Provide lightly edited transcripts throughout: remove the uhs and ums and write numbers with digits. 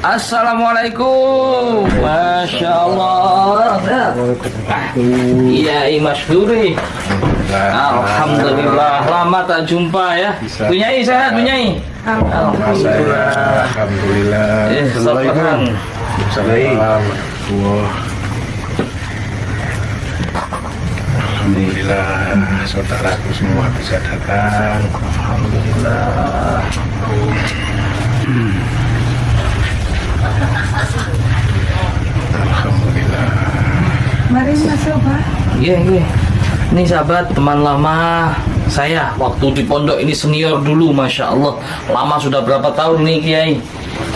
Assalamualaikum. Masya Allah. Iya, Mas Duri. Alhamdulillah, lama tak jumpa ya. Bunyai sehat, Bunyai. Alhamdulillah. Assalamualaikum. Alhamdulillah, saudaraku semua bisa datang. Alhamdulillah. Alhamdulillah. Mari Mas Sobat. Iya, iya. Ini sahabat teman lama saya waktu di pondok ini, senior dulu, Masya Allah. Lama sudah berapa tahun nih Kiai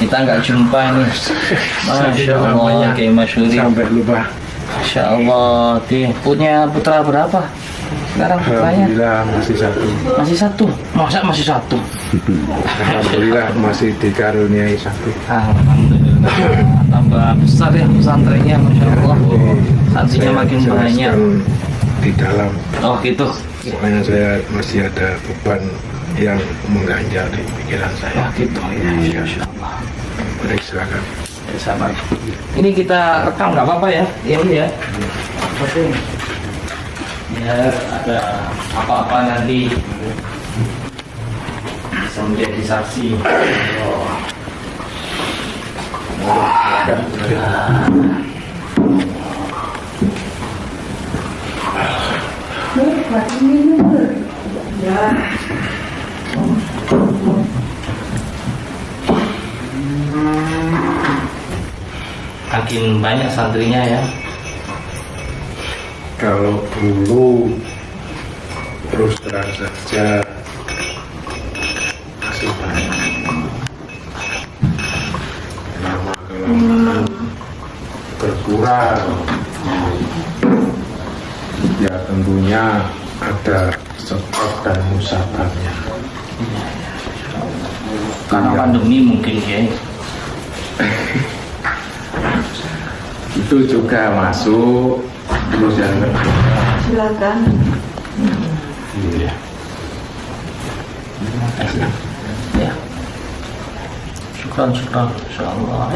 kita nggak jumpa nih. Masya Allah, Kiai Masyuri. Sampai lupa. Masya Allah. Dia punya putra berapa sekarang putranya? Alhamdulillah masih satu. Masih satu. Masa masih satu? Alhamdulillah masih dikaruniai satu. Alhamdulillah. Tambah besar ya pesantrennya, Masya Allah. Santrinya makin banyak di dalam. Oh gitu. Makanya saya masih ada beban yang mengganjal di pikiran saya. Oh gitu ya. Masya Allah. Baik, silakan. Ya, sabar. Ini kita rekam nggak apa-apa ya? Iya ya. Oke. Ya ada apa-apa nanti bisa menjadi saksi. Oh. Buat minum. Ya. Makin banyak santrinya ya. Kalau dulu terus terang saja masih banyak. Lama kelamaan berkurang. Ya tentunya ada sebab dan musababnya. Karena pandemi mungkin ya. Itu juga masuk. Terus yang kedua. Silakan. Iya. Terima kasih. Ya. Syukran, insyaallah.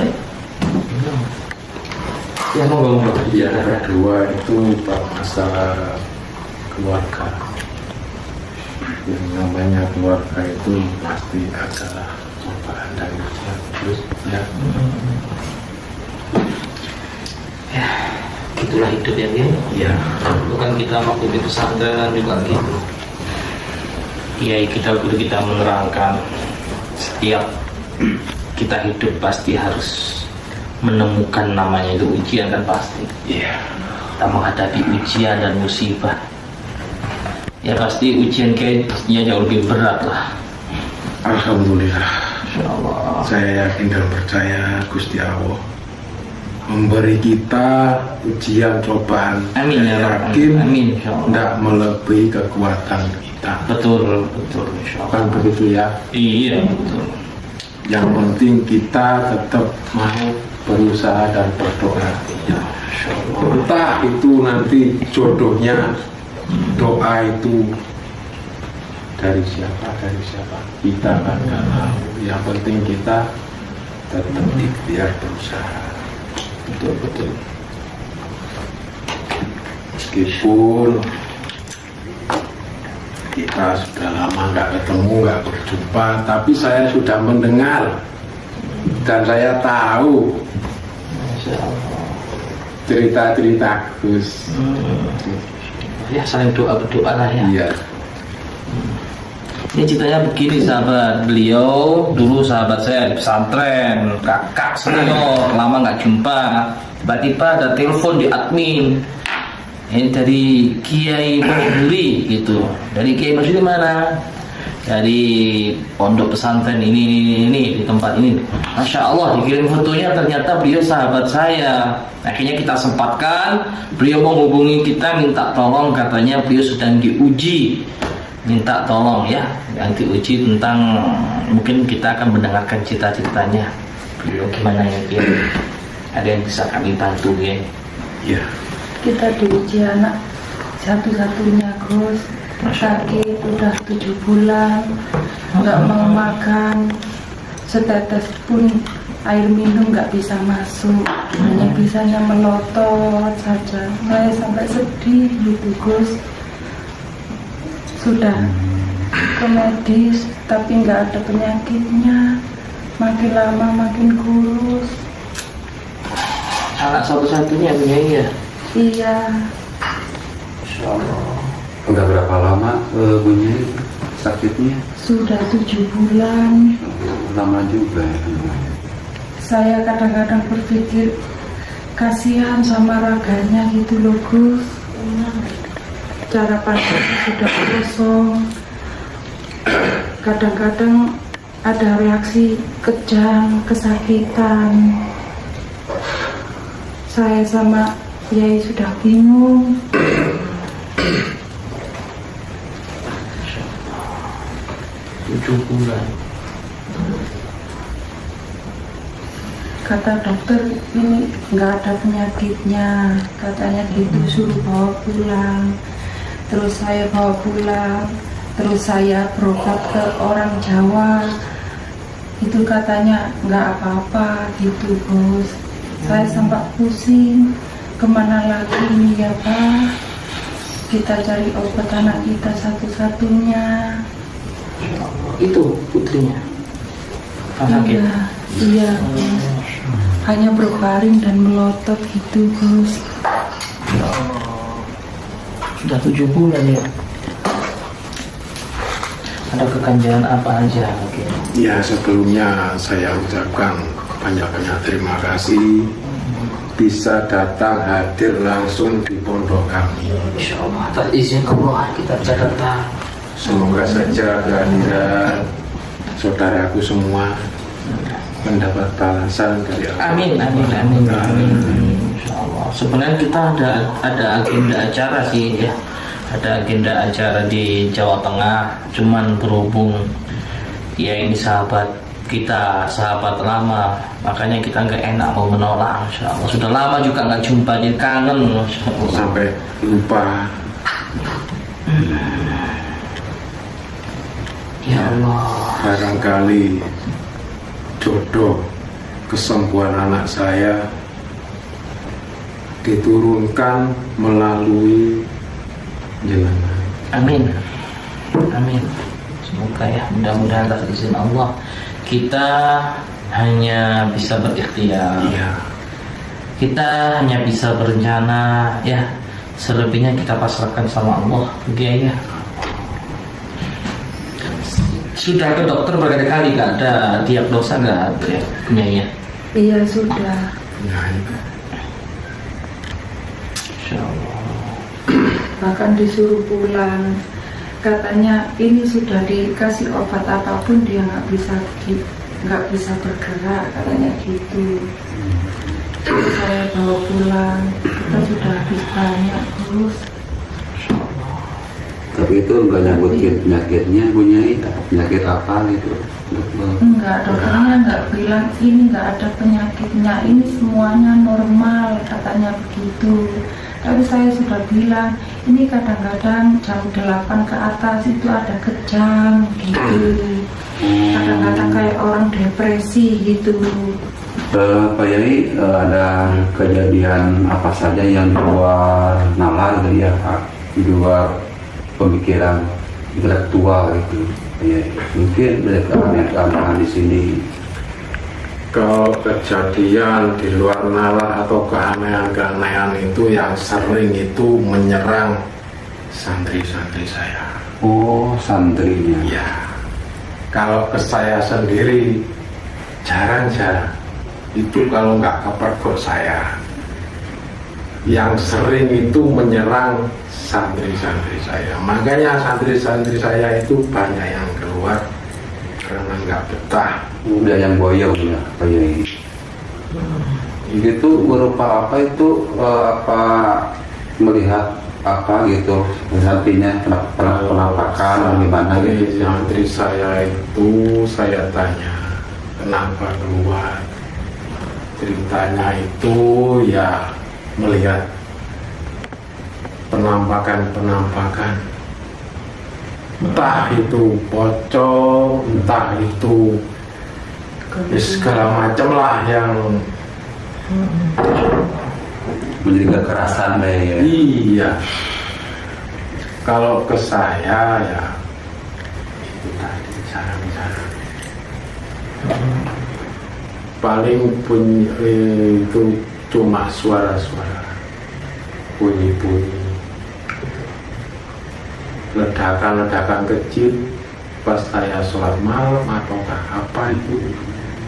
Ya mau. Yang kedua itu masalah keluarga. Yang namanya keluarga itu pasti ada cobaan dari ujian terus ya. Ya, itulah hidup ya, Kiai. Ya. Bukan kita waktu di pesantren juga gitu. Kiai kita, guru kita menerangkan setiap kita hidup pasti harus menemukan namanya itu ujian kan pasti. Iya. Kita menghadapi ujian dan musibah. Ya pasti ujian Kiai pastinya jauh lebih berat lah. Alhamdulillah. Insyaallah. Saya yakin dan percaya Gusti Allah memberi kita ujian cobaan. Amin ya Saya Rabbal yakin Amin insyaallah. tidak melebihi kekuatan kita. Betul insyaallah. Kan begitu ya. Iya betul. Yang penting kita tetap mau berusaha dan berdoa. Ya, insyaallah. Entah itu nanti jodohnya, doa itu dari siapa kita kan nggak tahu. Yang penting kita tetap ikhtiar berusaha. Betul. Meskipun kita sudah lama nggak ketemu, nggak berjumpa, tapi saya sudah mendengar dan saya tahu cerita-cerita Gus. Ya saling berdoa lah ya. Iya. Ini ceritanya begini sahabat, beliau dulu sahabat saya di pesantren, kakak senior, lama nggak jumpa. Tiba-tiba ada telepon di admin, ini dari Kiai Masyuri gitu. Dari Kiai Masyuri mana? Dari pondok pesantren ini di tempat ini. Masya Allah, dikirim fotonya, ternyata beliau sahabat saya. Akhirnya kita sempatkan, beliau mau hubungi kita, minta tolong, katanya beliau sedang diuji. Minta tolong ya, nanti uji tentang, mungkin kita akan mendengarkan cita-citanya beliau gimana ya Kiai. Ada yang bisa kami bantu ya? Iya. Kita diuji anak satu-satunya Gus. Sakit udah 7 bulan, nggak mau makan, setetes pun air minum nggak bisa masuk, hanya bisanya melotot saja. Saya sampai sedih gitu Gus. Sudah ke medis tapi nggak ada penyakitnya, makin lama makin kurus. Anak satu-satunya punya ya. Iya, Insya Allah. Udah berapa lama punya sakitnya? sudah 7 bulan. Lama juga ya. Saya kadang-kadang berpikir kasihan sama raganya gitu loh Gus. Cara pandangnya sudah kosong. Kadang-kadang ada reaksi kejang, kesakitan. Saya sama Yai sudah bingung. 7 bulan. Kata dokter ini nggak ada penyakitnya, katanya gitu, suruh bawa pulang. Terus saya bawa pulang, terus saya berobat ke orang Jawa, itu katanya nggak apa-apa gitu Gus. Saya sempat pusing, kemana lagi ini ya Pak? Kita cari obat anak kita satu-satunya. Itu putrinya. Sakit. Iya Gus. Hanya berbaring dan melotot gitu Gus. Sudah 7 bulan ya. Ada kekanjangan apa aja? Oke. Ya, sebelumnya saya ucapkan banyak-banyak terima kasih bisa datang hadir langsung di pondok kami. Insya Allah atas izin Allah kita bisa datang. Semoga saja kehadiran saudaraku semua mendapat balasan dari Allah. Amin, amin, amin, amin. Insya Allah. Sebenarnya kita ada agenda acara sih ya. Ada agenda acara di Jawa Tengah. Cuman berhubung ya ini sahabat kita, sahabat lama, makanya kita nggak enak mau menolak. Insya Allah. Sudah lama juga nggak jumpa, jadi kangen. Insya Allah. Sampai lupa. Ya Allah. Barangkali jodoh kesembuhan anak saya diturunkan melalui jenengan. Amin, amin. Semoga ya, mudah-mudahan atas izin Allah kita hanya bisa berikhtiar. Iya. Kita hanya bisa berencana ya. Selebihnya kita pasrahkan sama Allah. Oke ya. Sudah ke dokter berkali-kali, nggak ada diagnosa nggak ya punyanya? Iya sudah. Ya, itu. Insya Allah. Bahkan disuruh pulang, katanya ini sudah dikasih obat apapun dia nggak bisa bergerak, katanya gitu. Terus saya bawa pulang, kita sudah habis banyak Gus. Tapi itu enggak nyabutin penyakitnya, punya penyakit apa gitu? Enggak, dokternya nggak bilang ini nggak ada penyakitnya, ini semuanya normal, katanya begitu. Tapi saya sudah bilang, ini kadang-kadang jam 8 ke atas itu ada kejang gitu. Kadang-kadang kayak orang depresi gitu. Pak Yai, ada kejadian apa saja yang di luar nalar gitu ya, Pak? Di luar pemikiran intelektual gitu, Pak Yai? Mungkin ada keanehan di sini. Kalau kejadian di luar nalar atau keanehan-keanehan itu yang sering itu menyerang santri-santri saya. Oh, santrinya. Ya, kalau ke saya sendiri jarang-jarang. Itu kalau nggak kepergok saya. Yang sering itu menyerang santri-santri saya. Makanya santri-santri saya itu banyak yang keluar karena nggak betah. Udah yang boyong ya, Pak Yai. Itu berupa apa itu? Apa melihat apa gitu? Artinya penampakan gimana gitu? Santri saya itu saya tanya kenapa keluar. Ceritanya itu ya melihat penampakan-penampakan, entah itu pocong, entah itu ya segala macam lah yang menjadi kekerasan ya. iya. Kalau ke saya ya itu tadi cara-cara paling punya itu cuma suara-suara bunyi-bunyi, ledakan-ledakan kecil pas saya sholat malam atau apa itu,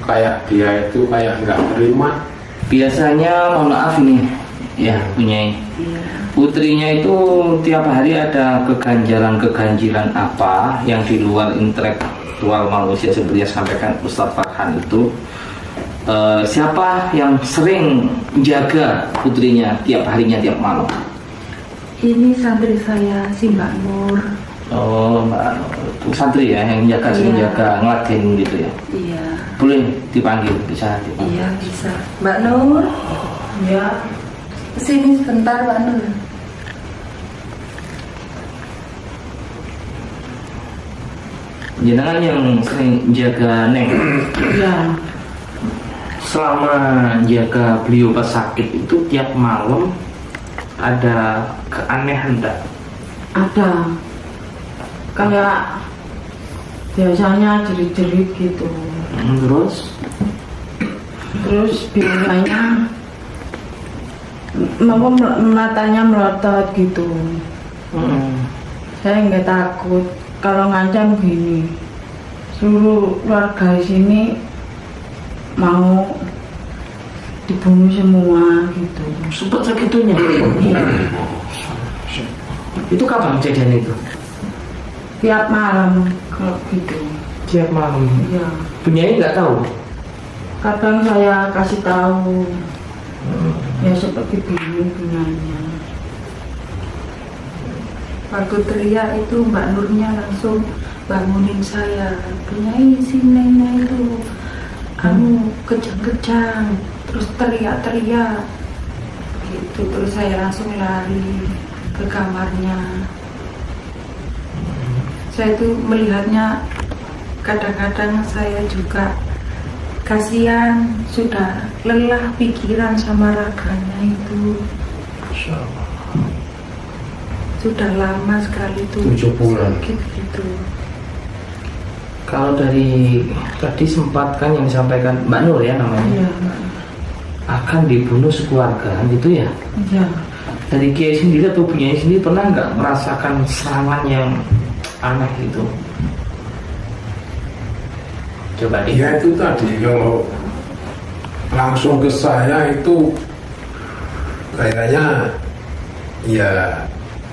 kayak dia itu kayak nggak terima. Biasanya mohon maaf ini ya punya putrinya itu tiap hari ada keganjilan apa yang di luar intelektual manusia seperti yang sampaikan Ustadz Farhan itu. Siapa yang sering jaga putrinya tiap harinya tiap malam? Ini santri saya si Mbak Nur. Oh, Mbak Nur. Santri ya yang jaga, sering Iya. jaga, ngelatin gitu ya. Iya. Boleh dipanggil, bisa dipanggil. Iya bisa. Mbak Nur. Ya. Sini sebentar Mbak Nur. Jenengan yang sering jaga Neng. Iya. Selama jaga beliau pas sakit itu tiap malam ada keanehan enggak? Ada. Kayak biasanya jerit-jerit gitu. Terus biasanya matanya melotot gitu. Saya nggak takut. Kalau ngancam gini, seluruh warga sini mau dibunuh semua gitu. Sempat segitunya. Iya. Itu kapan kejadian itu? Tiap malam kalau gitu. Tiap malam. Iya. Penyanyi nggak tahu. Kadang saya kasih tahu. Ya seperti bingung punyanya. Waktu teriak itu Mbak Nurnya langsung bangunin saya. Punyai si Nengnya itu kamu kejang-kejang, terus teriak-teriak gitu. Terus saya langsung lari ke kamarnya. Saya itu melihatnya, kadang-kadang saya juga kasihan, sudah lelah pikiran sama raganya itu. Sudah lama sekali itu 7 bulan. sakit gitu. Kalau dari tadi sempat kan yang disampaikan Mbak Nur ya namanya, Iya, akan dibunuh sekeluarga gitu ya. iya. Dari Kiai sendiri atau Bunyai sendiri pernah nggak merasakan serangan yang aneh gitu? Coba deh. Ya itu tadi kalau langsung ke saya itu kayaknya ya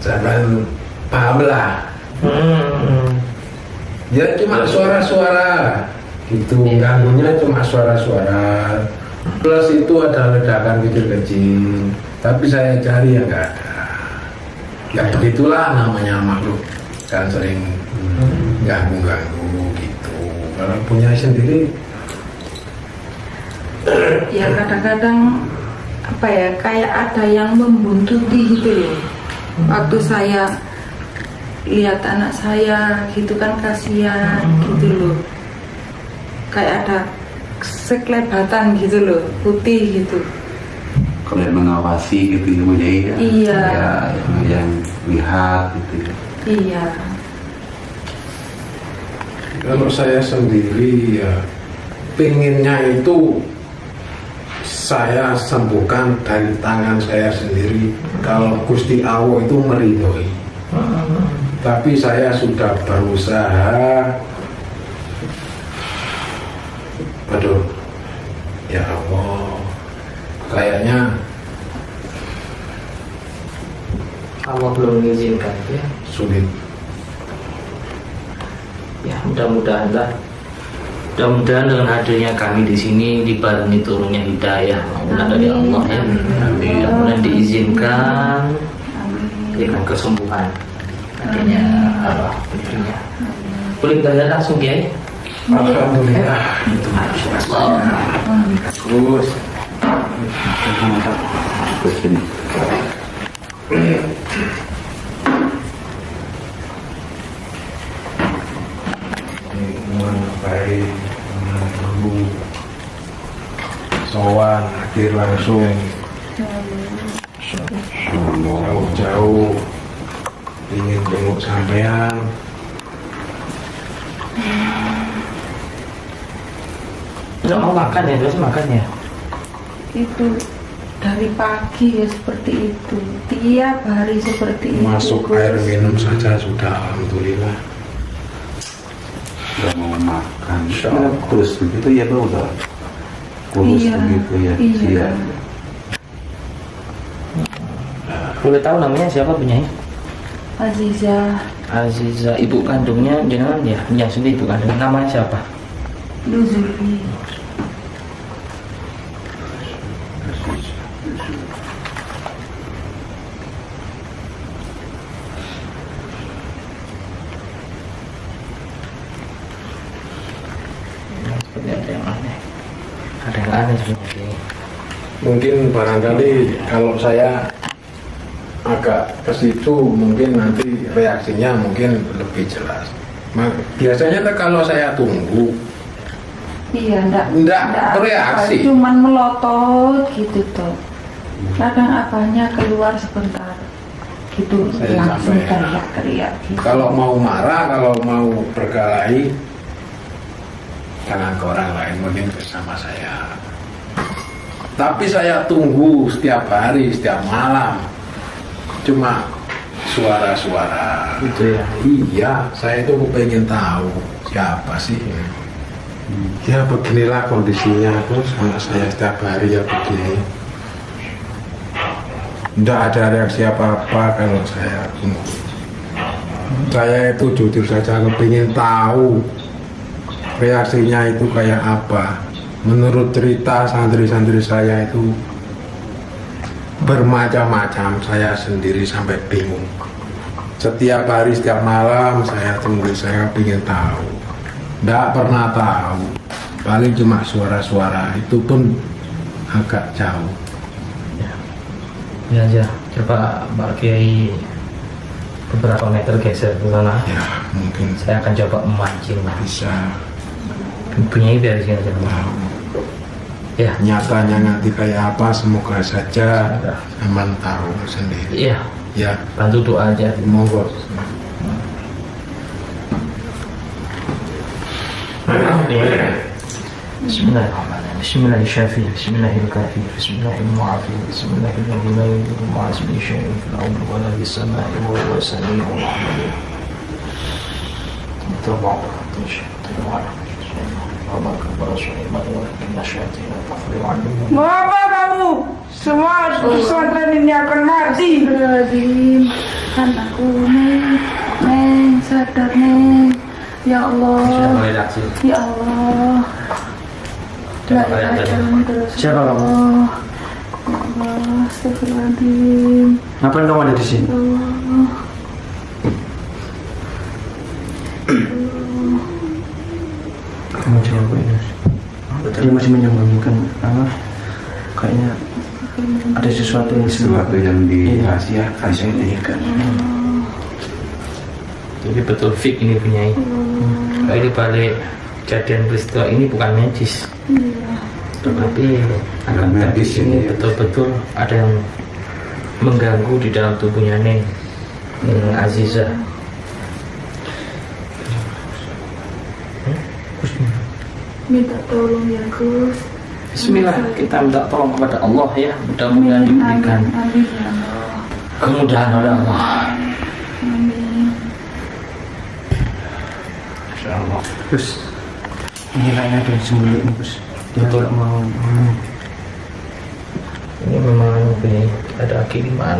jangan paham lah. Ya cuma suara-suara gitu, ganggunya cuma suara-suara. Plus itu ada ledakan kecil-kecil, tapi saya cari ya nggak ada. Ya begitulah namanya makhluk kan, sering ganggu-ganggu gitu. Kalau punya sendiri Ya kadang-kadang apa ya, kayak ada yang membuntuti gitu loh. Waktu saya lihat anak saya gitu kan kasihan gitu loh. Kayak ada sekelebatan gitu loh, putih gitu. Kalau yang mengawasi gitu ya Bunyai ya. Iya. Ya, yang lihat gitu ya. Iya. kalau saya sendiri ya pinginnya itu saya sembuhkan dari tangan saya sendiri. Kalau Gusti Allah itu meridhoi, tapi saya sudah berusaha. Aduh, ya Allah, kayaknya Allah belum mengizinkan ya. sulit. Ya mudah-mudahan lah. Mudah-mudahan dengan hadirnya kami di sini dibarengi turunnya hidayah dari Allah ya. Mudah-mudahan diizinkan dengan kesembuhan adanya arwah putrinya. Boleh kita lihat langsung ya? Alhamdulillah. Terus Terus ini. baik, sowan akhir langsung jauh-jauh ingin jenguk sampean. Nggak mau makan ya, terus makan ya. Itu dari pagi ya seperti itu, tiap hari seperti itu. Masuk air minum saja sudah alhamdulillah. Udah mau makan. Terus begitu ya bro, udah kurus Iya, begitu ya. iya. Boleh tahu namanya siapa penyanyi? Aziza Aziza, ibu kandungnya jangan ya, yang sendiri ibu kandung. Namanya siapa? Luzuri. Seperti ada yang aneh. Ada yang aneh seperti ini. Mungkin barangkali kalau saya agak ke situ mungkin nanti reaksinya mungkin lebih jelas. Biasanya tuh kalau saya tunggu Iya, Nggak bereaksi. cuman melotot gitu tuh. Kadang apanya keluar sebentar, gitu Saya langsung sampai- teriak-teriak gitu. kalau mau marah, kalau mau berkelahi jangan ke orang lain, mungkin bersama saya. Tapi saya tunggu setiap hari, setiap malam. Cuma suara-suara. Gitu ya. Iya, saya itu pengen tahu siapa sih. Ya beginilah kondisinya, terus anak saya setiap hari ya begini. Tidak ada reaksi apa-apa kalau saya tunggu. Saya itu jujur saja kepingin tahu reaksinya itu kayak apa. Menurut cerita santri-santri saya itu bermacam-macam, saya sendiri sampai bingung. Setiap hari, setiap malam saya tunggu, saya ingin tahu. Tidak pernah tahu, paling cuma suara-suara, itu pun agak jauh. Ini aja, coba Pak Kiai beberapa meter geser ke sana. Ya mungkin Saya akan coba memancing. bisa Punya biar di sini aja. tahu. Ya, Nyatanya nanti kayak apa, semoga saja aman tahu sendiri. iya. Ya, Bantu doa aja. monggo. Bismillahirrahmanirrahim. Bismillahirrahmanirrahim. Bismillahirrahmanirrahim. Bismillahirrahmanirrahim. Bismillahirrahmanirrahim. Ngapa kamu? Semua pesantren ini akan mati. Astagfirullahaladzim. Kan aku Neng, sadar Neng. Ya Allah, reaksi. ya Allah. La ilaha illallah. Siapa kamu? Ya Allah, astagfirullahaladzim. Ngapain kamu ada di sini? Ya Allah. Kamu jangan ini. Dia masih menyembunyikan apa? Kayaknya ada sesuatu yang Sesuatu yang dirahasiakan saya kan. Jadi betul fik ini punya ini balik kejadian peristiwa ini bukan medis, tetapi akan medis ini ini. betul-betul ada yang mengganggu di dalam tubuhnya Neng Aziza. Minta tolong ya Gus. Bismillah, kita minta tolong kepada Allah ya, mudah-mudahan diberikan Amin ya Allah. kemudahan oleh Allah. Amin. Insyaallah. Terus ini lainnya ada yang sembunyi nih Gus. Dia Betul. nggak mau Ini memang ini ada kiriman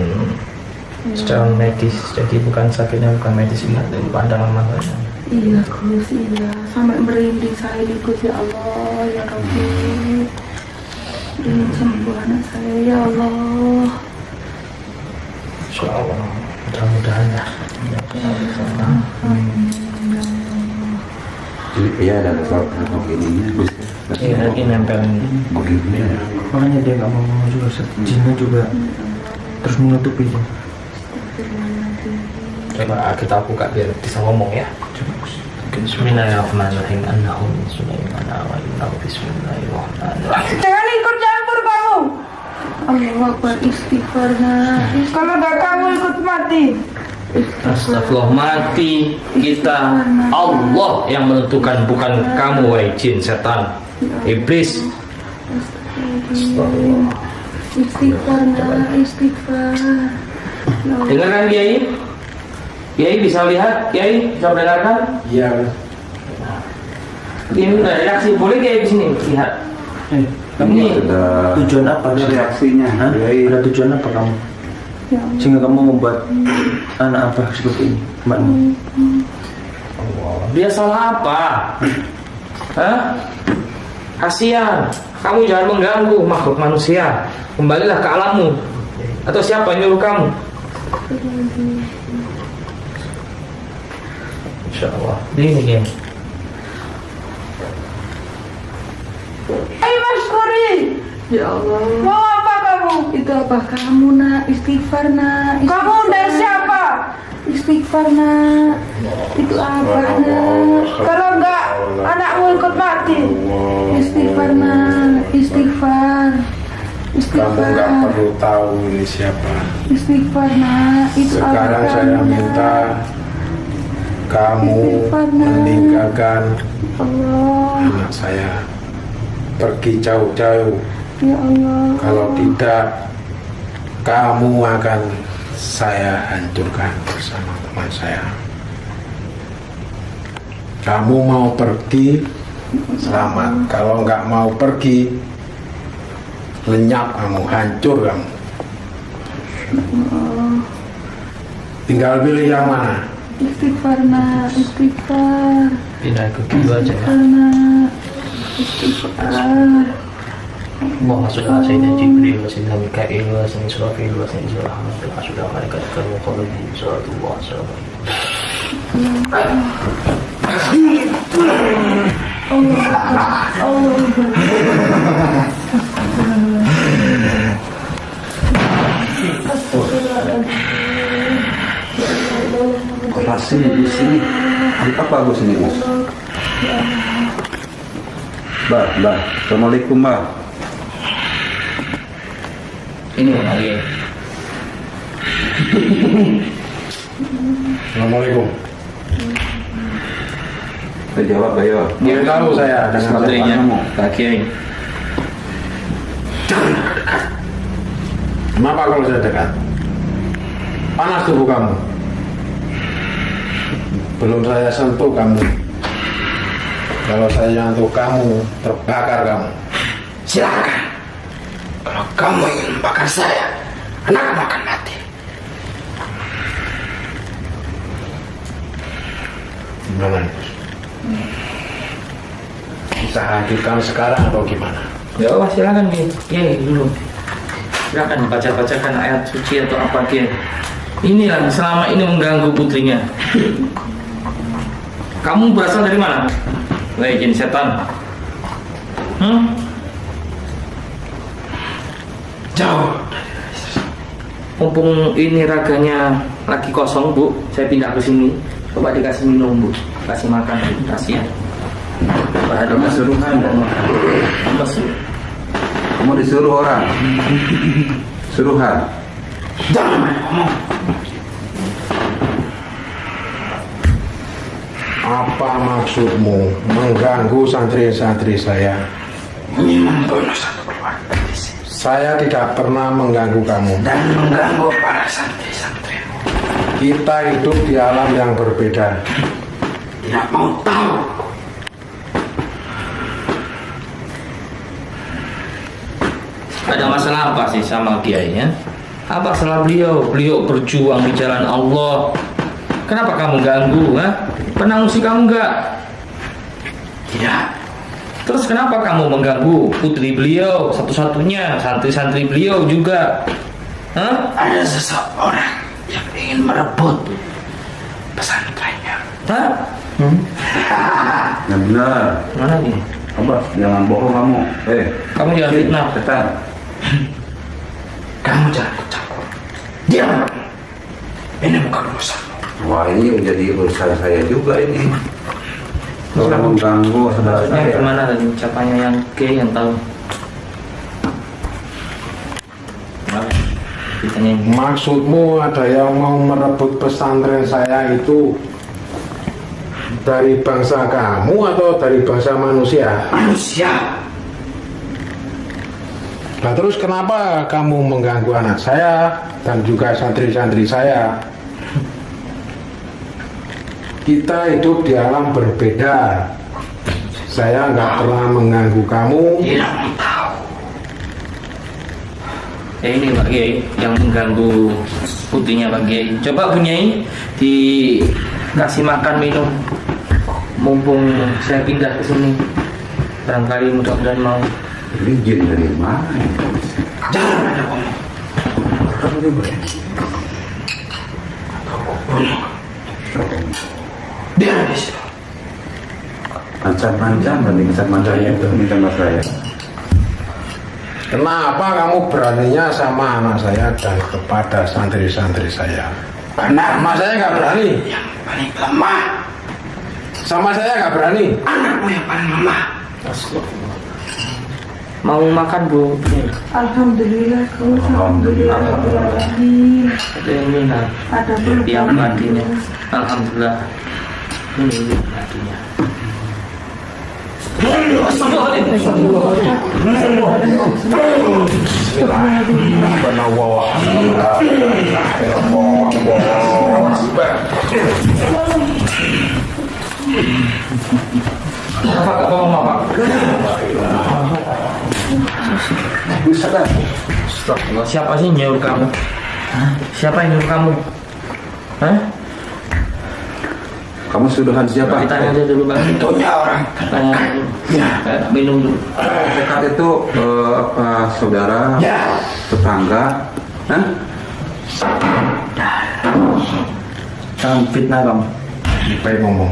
secara medis, jadi bukan sakitnya bukan medis ini dari pandangan matanya. Iya Gus, iya. Sampai merinding saya ini Gus, ya Allah, ya Rabbi. Ini sembuh anak saya, ya Allah. Insyaallah, mudah-mudahan ya. Jadi ya ada sesuatu begininya. Ini lagi nempel Begini ya. makanya dia nggak mau juga jinnya juga terus menutupi dia. Coba kita buka biar bisa ngomong ya. Bismillahirrahmanirrahim. Annahu min Sulaiman wa innahu bismillahirrahmanirrahim. Jangan ikut campur kamu. Allah Akbar, istighfar nak. Kalau nggak kamu ikut mati. Astagfirullah, mati kita Allah yang menentukan, bukan kamu wahai jin, setan, iblis. Istighfar nak, istighfar. Dengarkan Kiai? Kiai bisa lihat? Kiai bisa mendengarkan? Iya. Ini udah reaksi, boleh Kiai di sini lihat? Ini Ada Tujuan apa? reaksinya. Hah? Kiai. Ada tujuan apa kamu? Ya Sehingga kamu membuat anak apa seperti ini, mbakmu? dia salah apa? Hah? Kasihan, kamu jangan mengganggu makhluk manusia. Kembalilah ke alammu. Atau siapa yang nyuruh kamu? Insya Allah. Ini Kiai. Hai Mas Kori. Ya Allah, Mau apa kamu? itu apa kamu nak? Istighfar nak. Kamu dari siapa? Istighfar nak. Itu apa nak? Kalau enggak, anakmu ikut mati. Istighfar nak. Istighfar. Kamu Istighfar. nggak perlu tahu ini siapa. Istighfar nak. Itu Sekarang apa saya kamu, minta kamu Istighfar, Nak. meninggalkan Allah. anak saya, pergi jauh-jauh. Ya Allah. Kalau tidak, kamu akan saya hancurkan bersama teman saya. Kamu mau pergi, selamat. Kalau nggak mau pergi, lenyap kamu, hancur kamu. Tinggal pilih yang mana. Istighfar nak. Istighfar. Pindah ke kiri aja ya. Istighfar nak. Istighfar. Allahumma sholli ala sayyidina Jibril wa sayyidina Mikail wa sayyidina Israfil wa sayyidina Rahmatul Asyidah malaikat al-muqarrabin sallallahu alaihi wasallam. Operasi di sini. Apa Gus ini Gus? Bah. Assalamualaikum Bah. Ini lagi. Assalamualaikum. Saya jawab Bayo. Dia tahu saya dengan Sepertinya siapa. Kak Kiai. Kenapa kalau saya dekat? Panas tubuh kamu. Belum saya sentuh kamu. Kalau saya nyentuh kamu, terbakar kamu. Silakan. Kalau kamu ingin membakar saya, anakmu akan mati. Gimana nih? Bisa hancurkan sekarang atau gimana? Ya Allah, silakan Kiai dulu. Silakan baca-bacakan ayat suci atau apa Kiai. Inilah selama ini mengganggu putrinya. Kamu berasal dari mana? Wahai jin setan. Jauh. Mumpung ini raganya lagi kosong Bu, saya pindah ke sini. Coba dikasih minum Bu, kasih makan, kasihan. Ada keseruhan dan lemes. Kamu disuruh orang. Suruhan. Jangan banyak ngomong. Apa maksudmu mengganggu santri-santri saya? Ini membunuh satu keluarga di sini Saya tidak pernah mengganggu kamu. dan mengganggu para santri-santri. Kita hidup di alam yang berbeda. Tidak mau tahu. Ada masalah apa sih sama kiainya? Apa salah beliau? Beliau berjuang di jalan Allah. Kenapa kamu ganggu? Pernah ngusik kamu enggak? Tidak. Terus kenapa kamu mengganggu putri beliau satu-satunya, santri-santri beliau juga? Hah? Ada seseorang yang ingin merebut pesantrennya. Hah? Yang benar. Mana nih? Coba jangan bohong kamu. Kamu jangan fitnah. Setan. Kamu jangan ikut campur. Diam. Ini bukan urusanmu. Wah ini menjadi urusan saya juga ini. Orang mengganggu saudara Maksudnya saya. gimana tadi ucapannya yang Kiai yang tahu? Ditanya Maksudmu ada yang mau merebut pesantren saya itu dari bangsa kamu atau dari bangsa manusia? Manusia. Nah terus kenapa kamu mengganggu anak saya dan juga santri-santri saya? Kita hidup di alam berbeda. Saya nggak pernah mengganggu kamu. Tidak tahu. ini Pak Kiai yang mengganggu putihnya Pak Kiai. Coba Bu Nyai dikasih makan minum. Mumpung saya pindah ke sini, barangkali mudah-mudahan mau. Ini jin dari mana? Jangan ada ngomong. Dia di situ. Mancan-mancan, banding mancan-mancannya itu minta mas saya. Kenapa kamu beraninya sama anak saya dan kepada santri-santri saya? Karena Sama saya nggak berani. yang paling lemah. Sama saya nggak berani. Anakmu yang paling lemah. Mau makan Bu? Alhamdulillah, alhamdulillah, alhamdulillah. Ada yang minat. Ada Yang berkah. matinya. Alhamdulillah. Ini matinya. Astagfirullah, siapa sih nyuruh kamu? Siapa yang nyuruh kamu? Hah? Kamu suduhan siapa? Kita tanya aja dulu Bang. Tentunya orang. Tanya dulu. Minum dulu. Dekat itu apa saudara? Ya. Tetangga? Hah? Jangan fitnah kamu. Baik ngomong.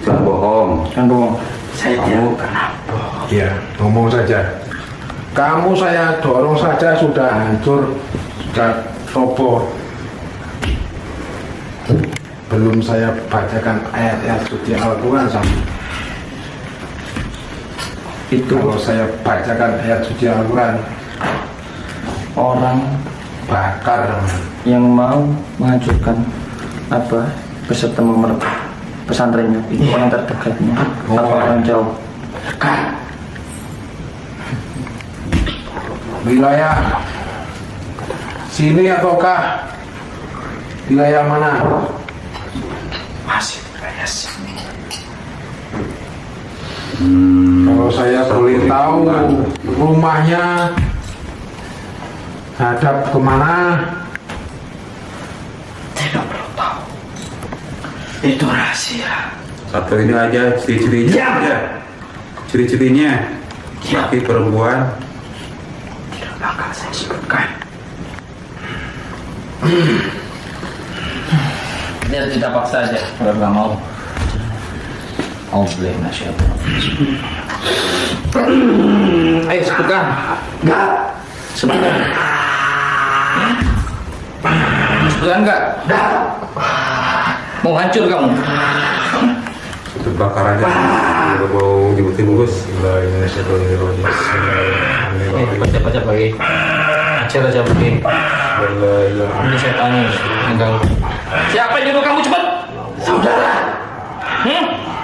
Jangan bohong. Jangan bohong. Saya tidak pernah. Iya, ngomong saja. Kamu saya dorong saja sudah hancur, sudah roboh. Belum saya bacakan ayat-ayat suci Al-Quran sama. Itu Kalau saya bacakan ayat suci Al-Quran, orang bakar. yang mau menghancurkan apa beserta memerebut pesantrennya itu orang terdekatnya atau orang jauh. Kan. Wilayah sini ataukah wilayah mana? Masih kayak sini. Kalau saya boleh tahu rumahnya hadap kemana? Tidak perlu tahu. Itu rahasia. Satu ini aja ciri-cirinya. Diam. Ya. Ciri-cirinya. Diam. Laki perempuan. Tidak bakal saya sebutkan. Biar kita paksa aja kalau nggak mau. Boleh nasyaitan. Ayo sebutkan. Enggak. Sebutkan. Sebutkan enggak? Enggak. Mau hancur kamu? Itu bakar aja. Udah mau dibungkus. Baca bagi. Ajar aja bagi. Ini saya tanya. Enggak. Siapa yang nyuruh kamu cepat? Saudara.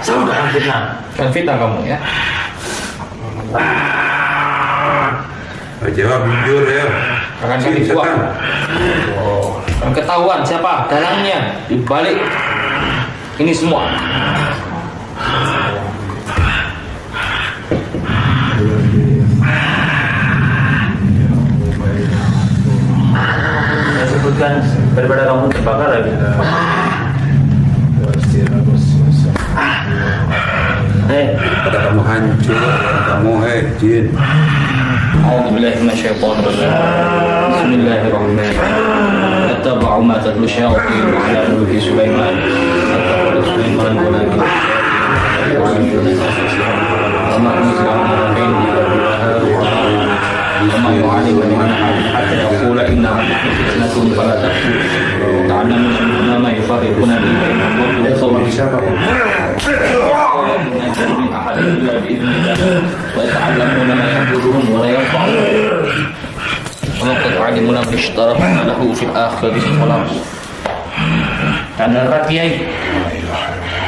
Saudara fitnah. Kan fitnah kamu ya. Jawab jujur ya. Akan kami buang. Akan ketahuan siapa dalangnya di balik ini semua. Saya sebutkan daripada kamu terbakar lagi. Pada kamu hancur, kamu jin. A'udzubillahi minasyaitonirrajim. Bismillahirrahmanirrahim. Attaba'u ma tatlu syayatin ala mulki Sulaiman. Attaba'u Sulaiman walakin وما أنزل على العين وما يعلم من حتى يقول إنما نحن فتنة فلا تكفر تعلمون ما يفرقون به بين المرء وزوجه من أحد إلا بإذن الله ويتعلمون ما يحفظهم ولا ينفعون ولقد علموا ما man ishtaraka lahu fil akhirati khalaq. Tanda berat Kiai.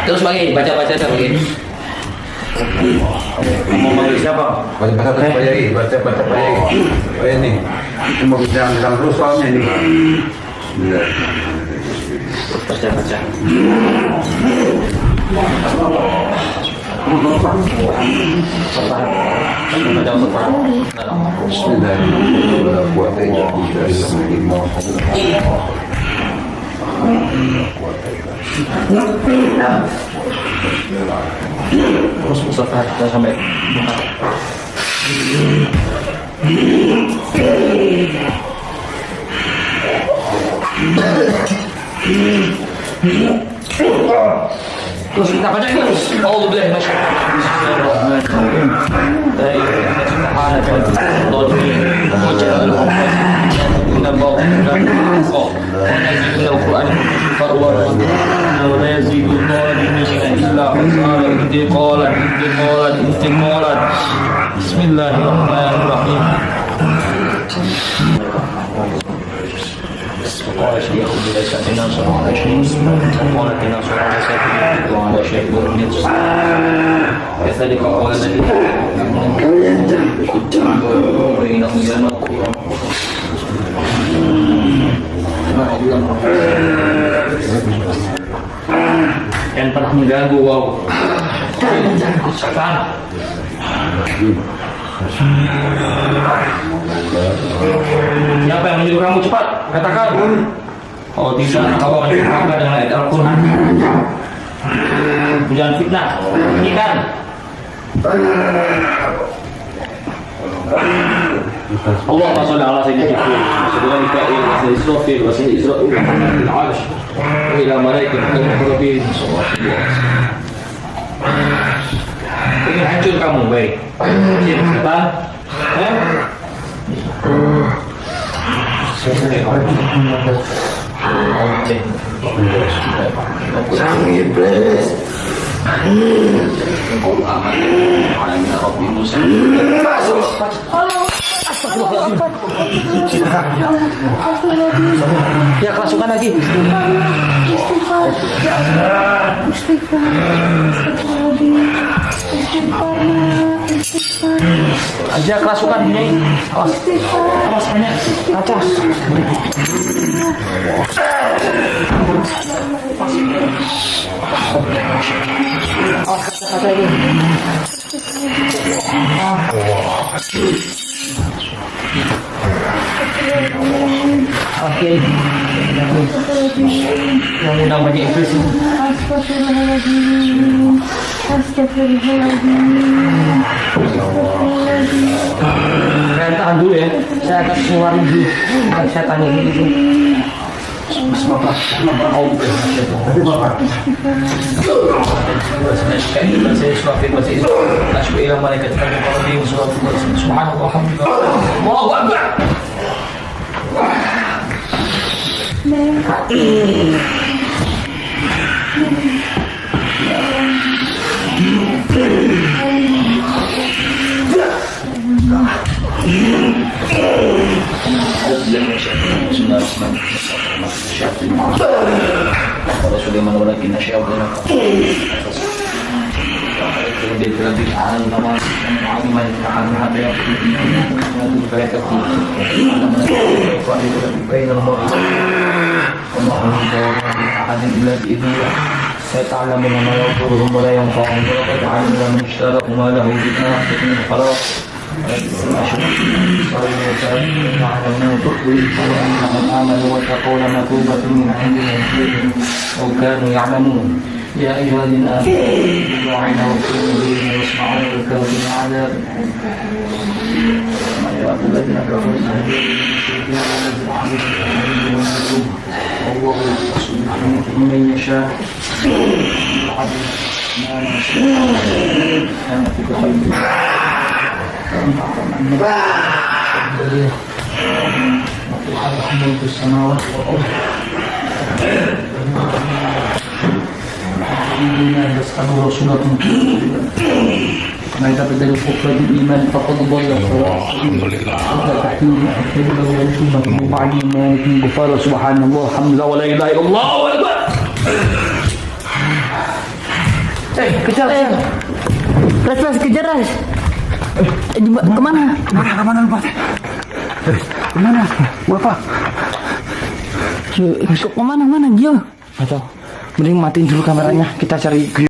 Terus bagi baca-baca dah bagi. Mau manggil siapa? Baca Pak Yai, baca Pak Yai. Oh ini, mau bicara tentang terus soalnya ini. Baca-baca. Terus Mustafa kita sampai terus kita baca terus. Alhamdulillah, Bismillahirrahmanirrahim. قال الشيخ ليس بنا صلى على شيء وقال بنا صلى على سيدنا وعلى شيء برميت كذلك قال النبي بينهم جنة yang pernah mengganggu wow sekarang siapa yang menyuruh kamu cepat katakan. Oh tidak, kau akan dibuka dengan ayat Al-Quran. Jangan fitnah, bunyikan. Allahumma shalli ala sayyidina Muhammad wa ala alihi Israfil wa sayyid Israil al-arsh wa ila malaikatil muqarrabin. Ingin hancur kamu, baik. Siap, setan. Sang iblis. Ya, kerasukan lagi. Aja kerasukan ini. Awas. Awas banyak. Kaca. Awas kaca-kaca ini. Oke. Yang undang banyak iblis. Astagfirullahaladzim. Astagfirullahaladzim. Kalian tahan dulu ya. Saya akan keluarin dulu. Saya tanya gitu. Bapak. Saya suapin bahasa itu. Asyhadu ila malaikat al-muqarrabin subhanallah walhamdulillah. Allahu akbar. Saya ta'lamu ma yadurruhum wa la yanfa'uhum wa laqad 'alimna man ishtarahu ma lahu bil akhirati min khalaq. وكانوا يعلمون يا أيها الذين آمنوا وعنا وكونوا بهم واسمعوا وكانوا عذاب الذين كفروا والله يقسم من يشاء ملك السماوات والأرض يسألوا رسولكم ما يتبدل الكفر بالإيمان فقد ضل سواء Subhanallah, alhamdulillah, wa la ilaha illallah, Allahu akbar. Kejar. Ras, kejar Ras. Kemana? Kemana lu, Pak? Kemana? Bapak? Kemana, Gio? Atau mending matiin dulu kameranya, kita cari